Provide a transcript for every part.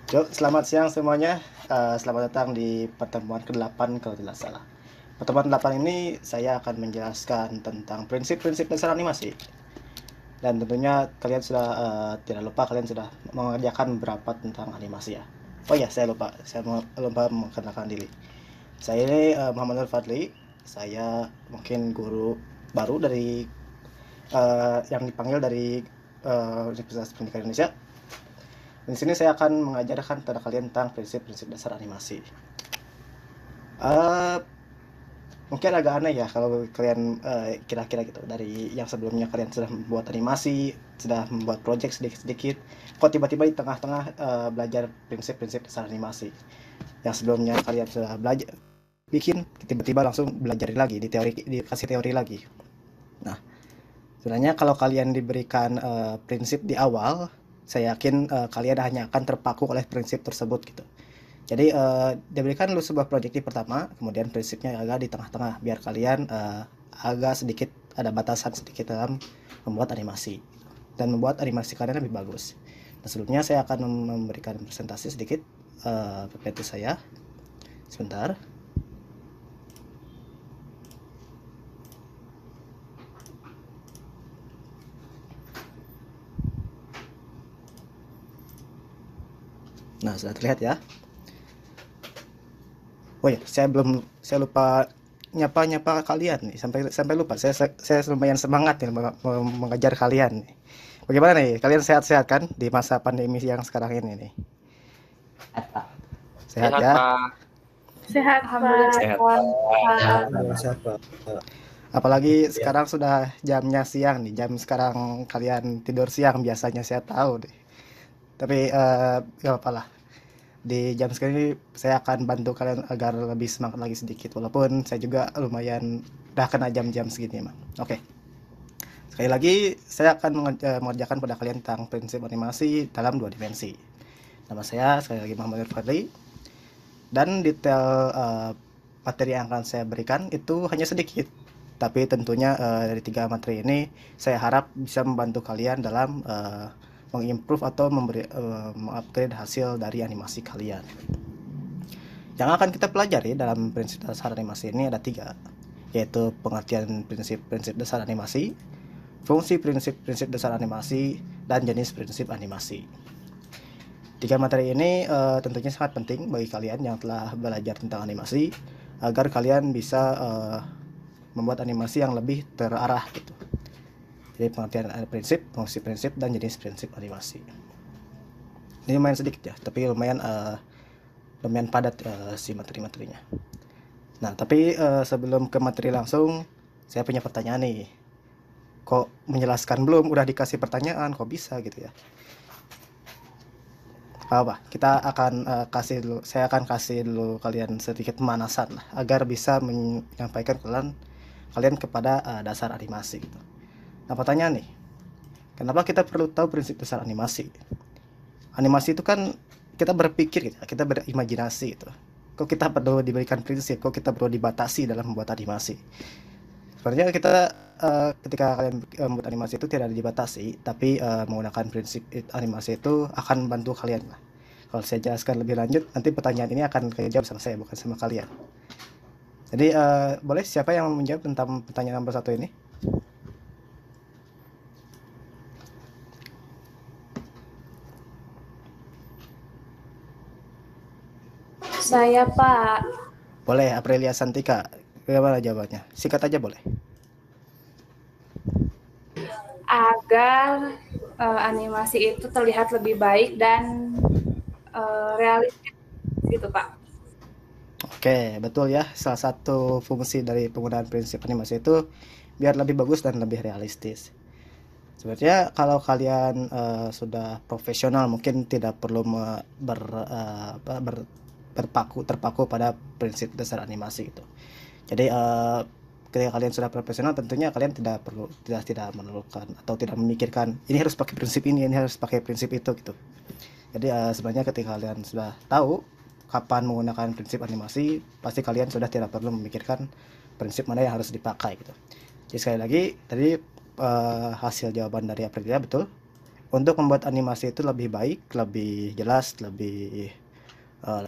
Selamat siang semuanya. Selamat datang di pertemuan ke-8 kalau tidak salah. Pertemuan 8 ini saya akan menjelaskan tentang prinsip-prinsip dasar animasi. Dan tentunya kalian sudah tidak lupa kalian sudah mengerjakan beberapa tentang animasi ya. Oh ya, saya lupa mengenalkan diri. Saya ini Muhammad Nur Fadli. Saya mungkin guru baru dari yang dipanggil dari Universitas Pendidikan Indonesia. Di sini saya akan mengajarkan kepada kalian tentang prinsip-prinsip dasar animasi. Uh, Mungkin agak aneh ya kalau kalian kira-kira gitu dari yang sebelumnya kalian sudah membuat animasi, sudah membuat project sedikit-sedikit, kok tiba-tiba di tengah-tengah belajar prinsip-prinsip dasar animasi. Yang sebelumnya kalian sudah belajar bikin, tiba-tiba langsung belajar lagi dikasih teori lagi. Nah, sebenarnya kalau kalian diberikan prinsip di awal, saya yakin kalian hanya akan terpaku oleh prinsip tersebut gitu. Jadi diberikan dulu sebuah proyek di pertama, kemudian prinsipnya agak di tengah-tengah biar kalian agak sedikit ada batasan sedikit dalam membuat animasi dan membuat animasi kalian lebih bagus. Nah, sebelumnya saya akan memberikan presentasi sedikit PPT saya. Sebentar. Nah, sudah terlihat ya. Oh ya, saya lupa nyapa kalian nih, sampai sampai lupa. Saya lumayan semangat nih mengejar kalian nih. Bagaimana nih? Kalian sehat-sehat kan di masa pandemi yang sekarang ini nih? Sehat Sehat, ya? Pak. Sehat, Alhamdulillah Pak. sehat. Siapa? Apalagi Ya. sekarang sudah jamnya siang nih. Jam sekarang kalian tidur siang biasanya saya tahu deh. Tapi gak apa-apa lah. Di jam sekarang ini saya akan bantu kalian agar lebih semangat lagi sedikit. Walaupun saya juga lumayan udah kena jam-jam segini mah. Oke. Sekali lagi saya akan mengerjakan pada kalian tentang prinsip animasi dalam 2 dimensi. Nama saya sekali lagi Muhammad Fadli. Dan detail materi yang akan saya berikan itu hanya sedikit. Tapi tentunya dari 3 materi ini saya harap bisa membantu kalian dalam mengimprove atau mengupgrade hasil dari animasi kalian. Yang akan kita pelajari dalam prinsip dasar animasi ini ada 3, yaitu pengertian prinsip-prinsip dasar animasi, fungsi prinsip-prinsip dasar animasi, dan jenis prinsip animasi. 3 materi ini tentunya sangat penting bagi kalian yang telah belajar tentang animasi agar kalian bisa membuat animasi yang lebih terarah gitu. Jadi pengertian prinsip, fungsi prinsip, dan jenis prinsip animasi. Ini lumayan sedikit ya, tapi lumayan padat si materi-materinya. Nah, tapi sebelum ke materi langsung, saya punya pertanyaan nih. Kok menjelaskan belum? Udah dikasih pertanyaan, kok bisa gitu ya? Apa? Kita akan saya akan kasih dulu kalian sedikit pemanasan lah, agar bisa menyampaikan kalian kepada dasar animasi gitu. Nah, pertanyaan nih, kenapa kita perlu tahu prinsip dasar animasi? Animasi itu kan kita berpikir gitu, kita berimajinasi gitu. Kok kita perlu diberikan prinsip? Kok kita perlu dibatasi dalam membuat animasi? Sebenarnya kita ketika kalian membuat animasi itu tidak dibatasi, tapi menggunakan prinsip animasi itu akan membantu kalian lah. Kalau saya jelaskan lebih lanjut, nanti pertanyaan ini akan kejawab sama saya, bukan sama kalian. Jadi boleh siapa yang menjawab tentang pertanyaan nomor 1 ini? Saya, Pak. Boleh, Aprilia Santika. Bagaimana jawabannya? Singkat aja boleh. Agar animasi itu terlihat lebih baik dan realistis gitu, Pak. Oke, betul ya. Salah satu fungsi dari penggunaan prinsip animasi itu biar lebih bagus dan lebih realistis. Sebenarnya kalau kalian sudah profesional mungkin tidak perlu terpaku pada prinsip dasar animasi itu. Jadi ketika kalian sudah profesional tentunya kalian tidak memerlukan atau tidak memikirkan ini harus pakai prinsip ini harus pakai prinsip itu gitu. Jadi sebenarnya ketika kalian sudah tahu kapan menggunakan prinsip animasi, pasti kalian sudah tidak perlu memikirkan prinsip mana yang harus dipakai gitu. Jadi sekali lagi tadi hasil jawaban dari Aprilia betul. untuk membuat animasi itu lebih baik, lebih jelas, uh,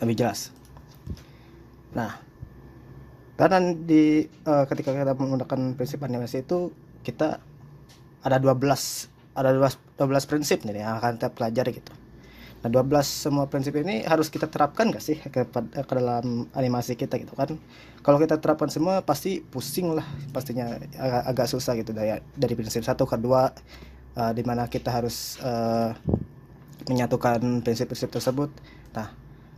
lebih jelas. Nah, karena ketika kita menggunakan prinsip animasi itu kita ada 12 prinsip nih yang akan kita pelajari gitu. Nah, 12 semua prinsip ini harus kita terapkan nggak sih ke dalam animasi kita gitu kan. Kalau kita terapkan semua pasti pusing lah pastinya, agak susah gitu dari prinsip satu ke dua, di mana kita harus menyatukan prinsip-prinsip tersebut. Nah,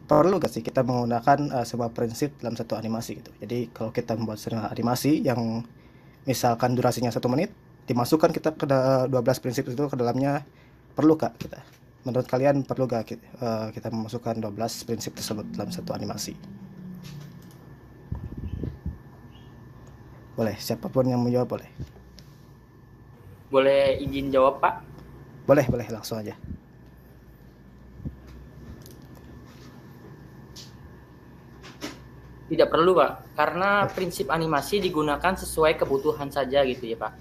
perlu gak sih kita menggunakan semua prinsip dalam satu animasi gitu. Jadi kalau kita membuat sebuah animasi yang misalkan durasinya 1 menit, dimasukkan kita ke 12 prinsip itu ke dalamnya, perlu kak kita? Menurut kalian perlu gak kita memasukkan 12 prinsip tersebut dalam satu animasi? Boleh, siapapun yang menjawab boleh. Boleh izin jawab, Pak? Boleh, langsung aja. Tidak perlu, Pak, karena prinsip animasi digunakan sesuai kebutuhan saja gitu ya, Pak.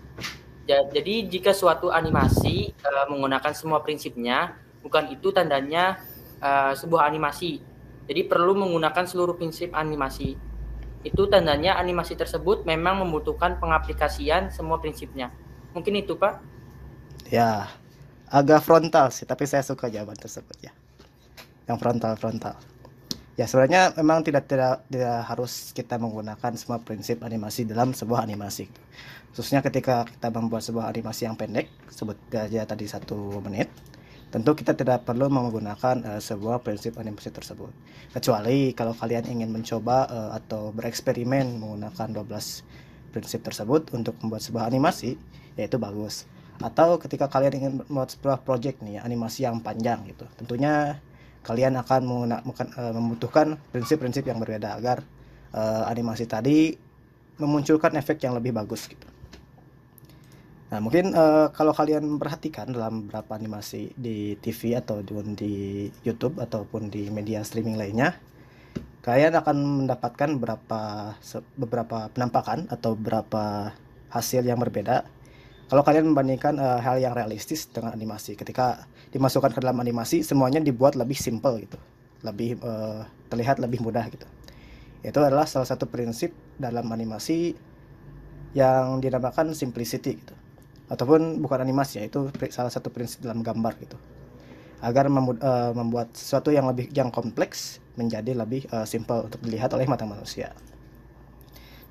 Jadi jika suatu animasi menggunakan semua prinsipnya, bukan itu tandanya sebuah animasi. Jadi perlu menggunakan seluruh prinsip animasi. Itu tandanya animasi tersebut memang membutuhkan pengaplikasian semua prinsipnya. Mungkin itu, Pak? Ya, agak frontal sih, tapi saya suka jawaban tersebut ya. Yang frontal. Ya, sebenarnya memang tidak harus kita menggunakan semua prinsip animasi dalam sebuah animasi. Khususnya ketika kita membuat sebuah animasi yang pendek, sebut aja tadi 1 menit, tentu kita tidak perlu menggunakan sebuah prinsip animasi tersebut. Kecuali kalau kalian ingin mencoba atau bereksperimen menggunakan 12 prinsip tersebut untuk membuat sebuah animasi, yaitu bagus. Atau ketika kalian ingin membuat sebuah project nih, animasi yang panjang gitu, tentunya kalian akan membutuhkan prinsip-prinsip yang berbeda agar animasi tadi memunculkan efek yang lebih bagus gitu. Nah, mungkin kalau kalian perhatikan dalam beberapa animasi di TV atau di YouTube ataupun di media streaming lainnya, kalian akan mendapatkan beberapa penampakan atau beberapa hasil yang berbeda kalau kalian membandingkan hal yang realistis dengan animasi. Ketika dimasukkan ke dalam animasi, semuanya dibuat lebih simple gitu, lebih terlihat lebih mudah gitu. Itu adalah salah satu prinsip dalam animasi yang dinamakan simplicity gitu, ataupun bukan animasi ya, itu salah satu prinsip dalam gambar gitu, agar membuat sesuatu yang kompleks menjadi lebih simple untuk dilihat oleh mata manusia.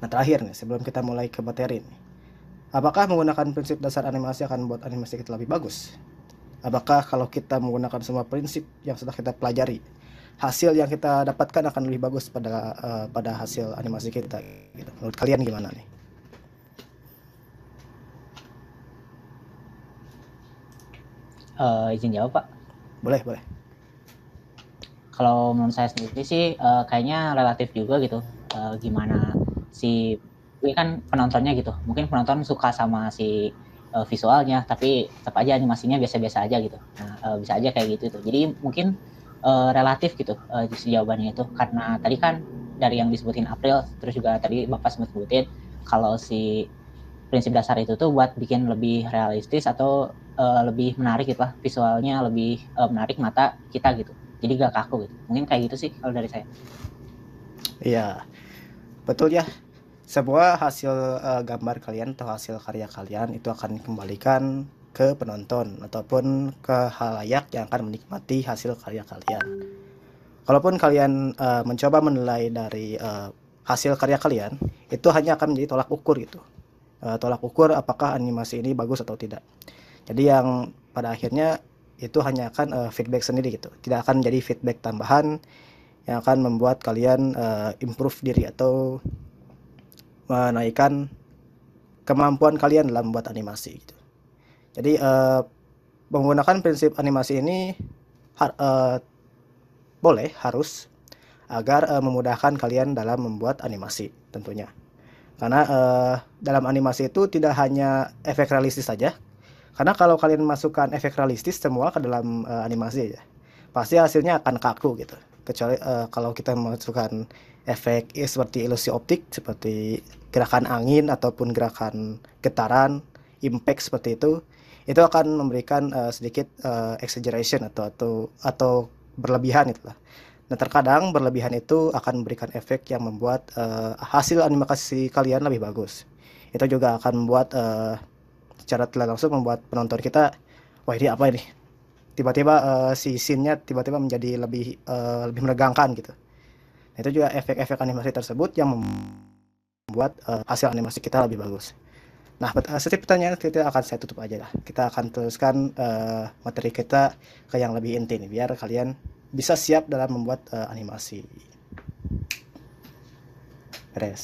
Nah, terakhir nih, sebelum kita mulai ke materi nih, apakah menggunakan prinsip dasar animasi akan membuat animasi kita lebih bagus? Apakah kalau kita menggunakan semua prinsip yang sudah kita pelajari, hasil yang kita dapatkan akan lebih bagus pada hasil animasi kita gitu? Menurut kalian gimana nih? Izin jawab, Pak? Boleh. Kalau menurut saya sendiri sih kayaknya relatif juga gitu. Gimana si ini kan penontonnya gitu. Mungkin penonton suka sama si visualnya, tapi tetap aja animasinya biasa-biasa aja gitu. Nah, bisa aja kayak gitu tuh. Jadi mungkin relatif gitu jawabannya itu. Karena tadi kan dari yang disebutin April, terus juga tadi Bapak sempat sebutin kalau si prinsip dasar itu tuh buat bikin lebih realistis atau lebih menarik gitu lah, visualnya lebih menarik mata kita gitu, jadi gak kaku gitu. Mungkin kayak gitu sih kalau dari saya. Iya, betul ya. Sebuah hasil gambar kalian atau hasil karya kalian itu akan dikembalikan ke penonton ataupun ke khalayak yang akan menikmati hasil karya kalian. Kalaupun kalian mencoba menilai dari hasil karya kalian, itu hanya akan menjadi tolak ukur gitu. Tolak ukur apakah animasi ini bagus atau tidak. Jadi yang pada akhirnya itu hanya akan feedback sendiri gitu. Tidak akan jadi feedback tambahan yang akan membuat kalian improve diri atau menaikkan kemampuan kalian dalam membuat animasi gitu. Jadi menggunakan prinsip animasi ini harus agar memudahkan kalian dalam membuat animasi tentunya. Karena dalam animasi itu tidak hanya efek realistis saja. Karena kalau kalian masukkan efek realistis semua ke dalam animasi aja, pasti hasilnya akan kaku gitu. Kecuali kalau kita masukkan efek seperti ilusi optik, seperti gerakan angin ataupun gerakan getaran, impact seperti itu akan memberikan sedikit exaggeration atau berlebihan itulah. Nah, terkadang berlebihan itu akan memberikan efek yang membuat hasil animasi kalian lebih bagus. Itu juga akan membuat secara tidak langsung membuat penonton kita, wah ini apa ini? Tiba-tiba si scene-nya tiba-tiba menjadi lebih menegangkan gitu. Nah, itu juga efek-efek animasi tersebut yang membuat hasil animasi kita lebih bagus. Nah, setiap pertanyaan kita akan saya tutup aja lah. Kita akan teruskan materi kita ke yang lebih inti nih, biar kalian bisa siap dalam membuat animasi. Beres.